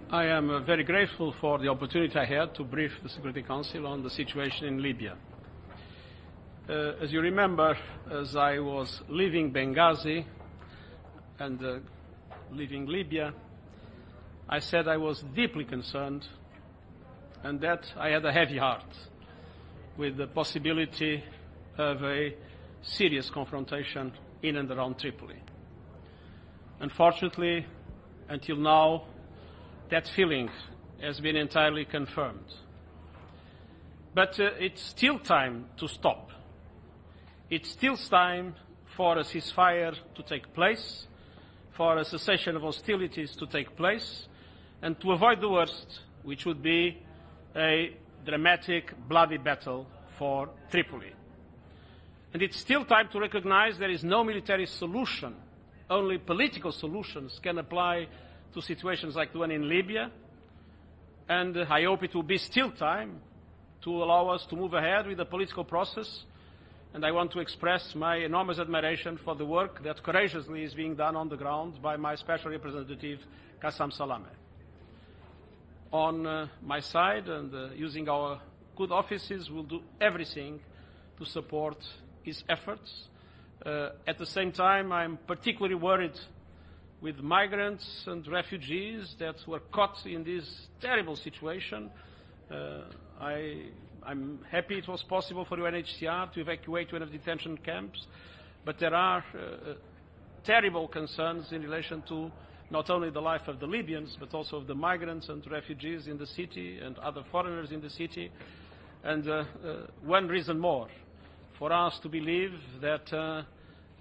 I am very grateful for the opportunity I had to brief the Security Council on the situation in Libya. As you remember, as I was leaving Benghazi and leaving Libya, I said I was deeply concerned and that I had a heavy heart with the possibility of a serious confrontation in and around Tripoli. Unfortunately, until now, that feeling has been entirely confirmed. But it's still time to stop. It's still time for a ceasefire to take place, for a cessation of hostilities to take place, and to avoid the worst, which would be a dramatic, bloody battle for Tripoli. And it's still time to recognize there is no military solution. Only political solutions can apply to situations like the one in Libya, and I hope it will be still time to allow us to move ahead with the political process, and I want to express my enormous admiration for the work that courageously is being done on the ground by my Special Representative, Qassam Salameh. On my side, and using our good offices, we'll do everything to support his efforts. At the same time, I'm particularly worried with migrants and refugees that were caught in this terrible situation. I'm happy it was possible for UNHCR to evacuate one of the detention camps, but there are terrible concerns in relation to not only the life of the Libyans, but also of the migrants and refugees in the city and other foreigners in the city. And one reason more for us to believe that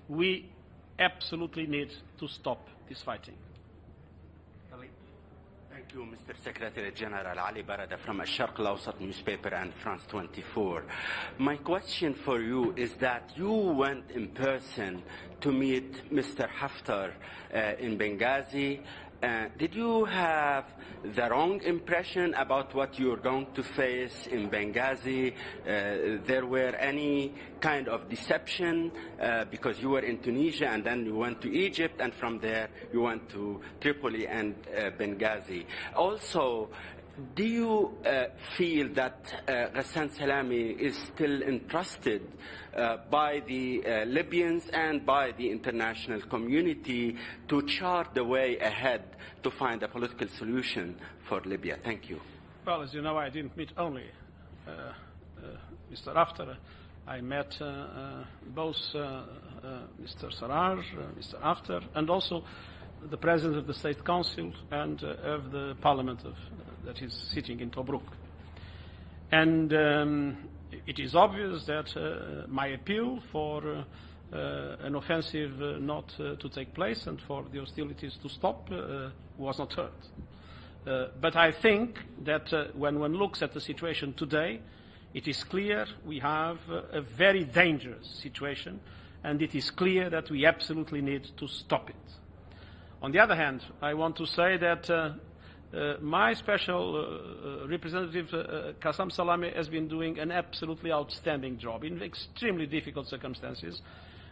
we absolutely need to stop this fighting. Thank you, Mr. Secretary General. Ali Barada from Al-Sharq Al-Awsat newspaper and France 24. My question for you is that you went in person to meet Mr. Haftar in Benghazi. Did you have the wrong impression about what you're going to face in Benghazi? There were any kind of deception because you were in Tunisia and then you went to Egypt, and from there you went to Tripoli and Benghazi. Also, do you feel that Ghassan Salami is still entrusted by the Libyans and by the international community to chart the way ahead to find a political solution for Libya? Thank you. Well, as you know, I didn't meet only Mr. Haftar. I met both Mr. Sarraj, Mr. Haftar, and also the President of the State Council and of the Parliament that is sitting in Tobruk. And it is obvious that my appeal for an offensive not to take place and for the hostilities to stop was not heard. But I think that when one looks at the situation today, it is clear we have a very dangerous situation, and it is clear that we absolutely need to stop it. On the other hand, I want to say that my special representative, Qassam Salameh, has been doing an absolutely outstanding job in extremely difficult circumstances,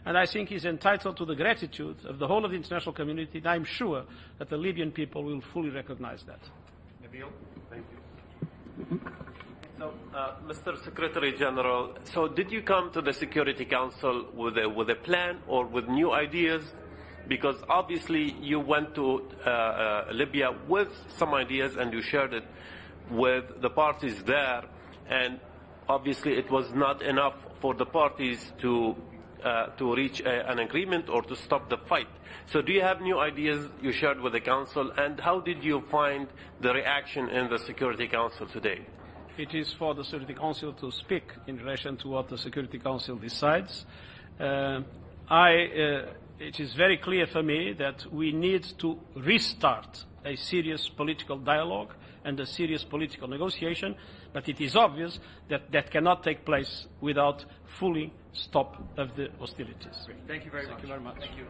and I think he's entitled to the gratitude of the whole of the international community, and I'm sure that the Libyan people will fully recognize that. Nabil, thank you. So, Mr. Secretary General, so did you come to the Security Council with a plan or with new ideas? Because obviously you went to Libya with some ideas and you shared it with the parties there, and obviously it was not enough for the parties to reach an agreement or to stop the fight. So do you have new ideas you shared with the Council, and how did you find the reaction in the Security Council today? It is for the Security Council to speak in relation to what the Security Council decides. It is very clear for me that we need to restart a serious political dialogue and a serious political negotiation, but it is obvious that that cannot take place without fully stop of the hostilities. Thank you very much. Thank you very much. Thank you.